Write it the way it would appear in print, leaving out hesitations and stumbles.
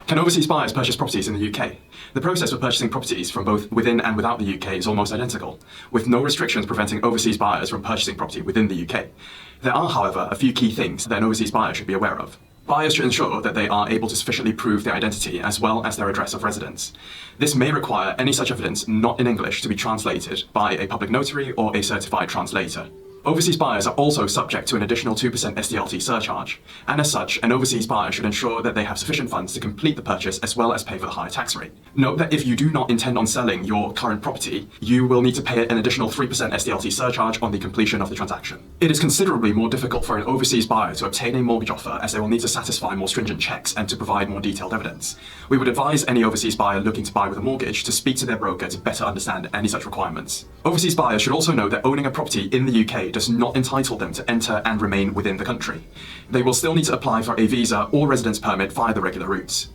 Can overseas buyers purchase properties in the UK? The process for purchasing properties from both within and without the UK is almost identical, with no restrictions preventing overseas buyers from purchasing property within the UK. There are, however, a few key things that an overseas buyer should be aware of. Buyers should ensure that they are able to sufficiently prove their identity as well as their address of residence. This may require any such evidence not in English to be translated by a public notary or a certified translator. Overseas buyers are also subject to an additional 2% SDLT surcharge, and as such, an overseas buyer should ensure that they have sufficient funds to complete the purchase as well as pay for the higher tax rate. Note that if you do not intend on selling your current property, you will need to pay an additional 3% SDLT surcharge on the completion of the transaction. It is considerably more difficult for an overseas buyer to obtain a mortgage offer as they will need to satisfy more stringent checks and to provide more detailed evidence. We would advise any overseas buyer looking to buy with a mortgage to speak to their broker to better understand any such requirements. Overseas buyers should also know that owning a property in the UK does not entitle them to enter and remain within the country. They will still need to apply for a visa or residence permit via the regular routes.